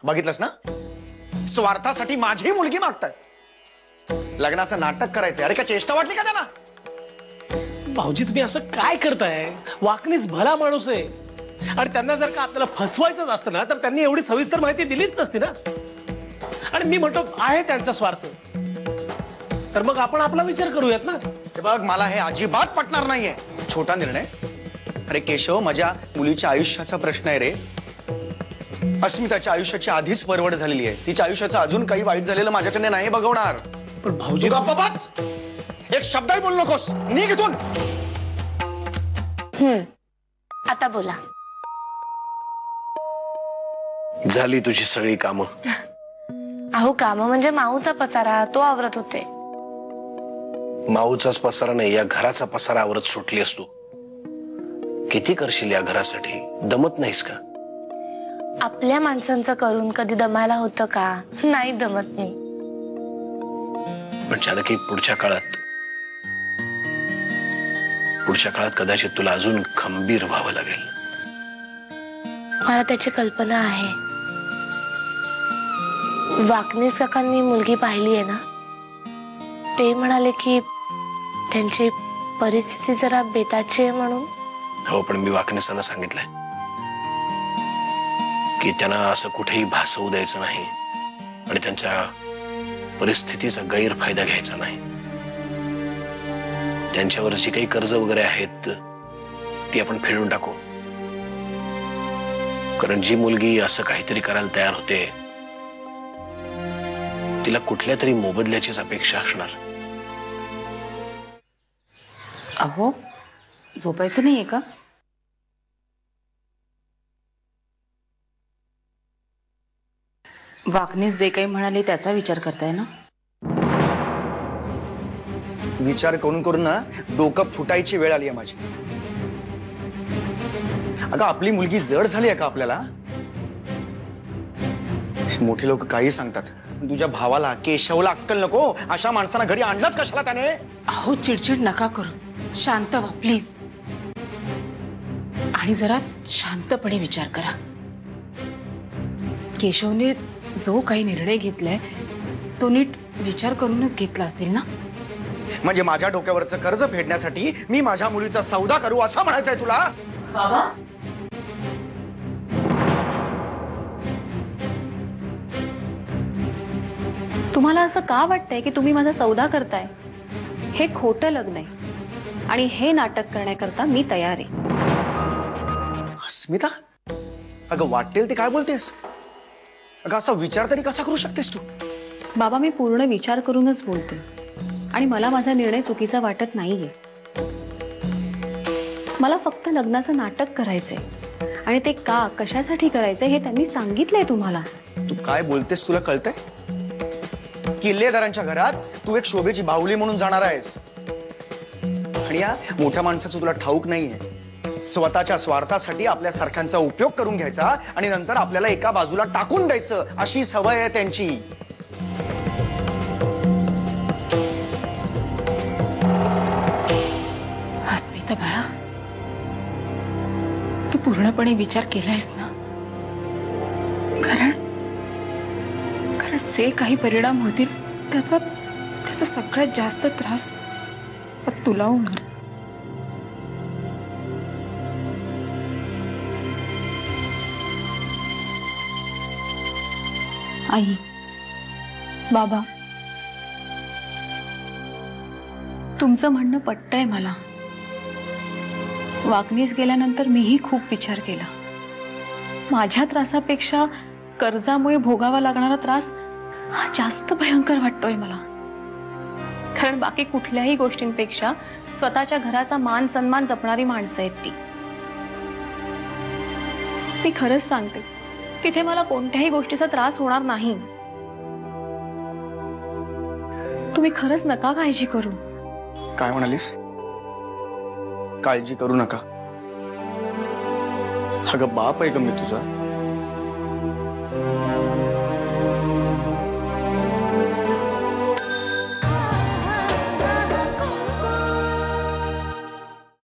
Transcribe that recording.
बघितलंस ना, स्वार्थासाठी माझी मुलगी मागतात. लग्नाचं नाटक करायचंय. अरे काय चेष्टा वाटली का त्यांना? भाऊजी तुम्ही असं काय करताय? वाकणीस भला माणूस आहे आणि त्यांना जर का आपल्याला फसवायचंच असतं ना तर त्यांनी एवढी सविस्तर माहिती दिलीच नसती ना. आणि मी म्हणतो आहे त्यांचा स्वार्थ, तर मग आपण आपला विचार करूयात ना. हे बघ, मला हे अजिबात पटणार नाहीये. छोटा निर्णय. अरे केशव, माझ्या मुलीच्या आयुष्याचा प्रश्न आहे रे. अस्मिताच्या आयुष्याची आधीच परवड झालेली आहे. तिच्या आयुष्याचं अजून काही वाईट झालेलं माझ्याकडे नाही बघवणार. पण भाऊजी गप्प बस. एक शब्दही बोलू नकोस. निघ इथून. आता बोला. झाली तुझी सगळी कामं? अहो काम म्हणजे माऊचा पसारा, तो आवरत होते. माऊचाच पसारा नाही, या घराचा पसारा आवरत सुटली असतो. किती करशील या घरासाठी? दमत नाहीस का? आपल्या माणसांचं करून कधी दमायला होतं का? नाही दमत नाही. पण जानकी, पुढच्या काळात कदाचित तुला अजून खंबीर व्हावं लागेल. मला त्याची कल्पना आहे. वाकनीस काकांनी मुलगी पाहिली आहे ना, ते म्हणाले की त्यांची परिस्थिती जरा बेताची आहे म्हणून. हो, पण मी वाकणेसांना सांगितलंय की त्यांना असं कुठेही भासवू द्यायचं नाही आणि त्यांच्या परिस्थितीचा गैरफायदा घ्यायचा नाही. त्यांच्यावर जी काही कर्ज वगैरे आहेत ती आपण फेडून टाकू. कारण जी मुलगी असं काहीतरी करायला तयार होते तिला कुठल्या तरी मोबदल्याचीच अपेक्षा असणार. अहो, झोपायचं नाहीये का? वाकनीस जे काही म्हणाले त्याचा विचार करताय ना? विचार करून करून ना डोकं फुटायची वेळ आली आहे माझी. अगं, आपली मुलगी जड झाली आहे का आपल्याला? मोठे लोक काही सांगतात. तुझ्या भावाला, केशवला अक्कल नको? अशा माणसांना घरी आणलंच कशाला त्याने? अहो, चिडचिड नका करू. शांत व्हा प्लीज. आणि जरा शांतपणे विचार करा. केशवने जो काही निर्णय घेतलाय तो नीट विचार करूनच घेतला असेल ना? म्हणजे माझ्या डोक्यावरचं कर्ज फेडण्यासाठी मी माझ्या मुलीचा सौदा करू असं म्हणायचंय तुला? बाबा, तुम्हाला असं का वाटतंय की तुम्ही माझा सौदा करताय? हे खोटं लग्न आहे आणि हे नाटक करण्याकरता मी तयार आहे. अस्मिता, अगं वाटेल ते काय बोलतेस? अगं असा विचार तरी कसा करू शकतेस तू? बाबा, मी पूर्ण विचार करूनच बोलते आणि मला माझा निर्णय चुकीचा वाटत नाहीये. मला फक्त लग्नाचं नाटक करायचंय आणि ते का, कशासाठी करायचंय हे त्यांनी सांगितलंय तुम्हाला. तू काय बोलतेस तुला कळतंय? किल्लेदारांच्या घरात तू एक शोभेची बाहुली म्हणून जाणार आहेस आणि या मोठ्या माणसाचं तुला ठाऊक नाहीये. स्वतःच्या स्वार्थासाठी आपल्या सारख्यांचा उपयोग करून घ्यायचा आणि नंतर आपल्याला एका बाजूला टाकून द्यायचं, अशी सवय आहे त्यांची. अस्मिता बाळा, तू पूर्णपणे विचार केलायस ना? कारण जे काही परिणाम होतील त्याचा सगळ्यात जास्त त्रास तुला होणार. आई, बाबा, तुमचं म्हणणं पटतंय मला. वाकनीस गेल्यानंतर मीही खूप विचार केला. माझ्या त्रासापेक्षा कर्जामुळे भोगावा लागणारा त्रास हा जास्त भयंकर वाटतोय मला. कारण बाकी कुठल्याही गोष्टींपेक्षा स्वतःच्या घराचा मान सन्मान जपणारी माणसं आहेत ती. मी खरंच सांगते, तिथे मला कोणत्याही गोष्टीचा त्रास होणार नाही. तुम्ही खरंच नका काळजी करू. काय म्हणालीस? काळजी करू नका? अगं बाप आहे ग मी तुझा.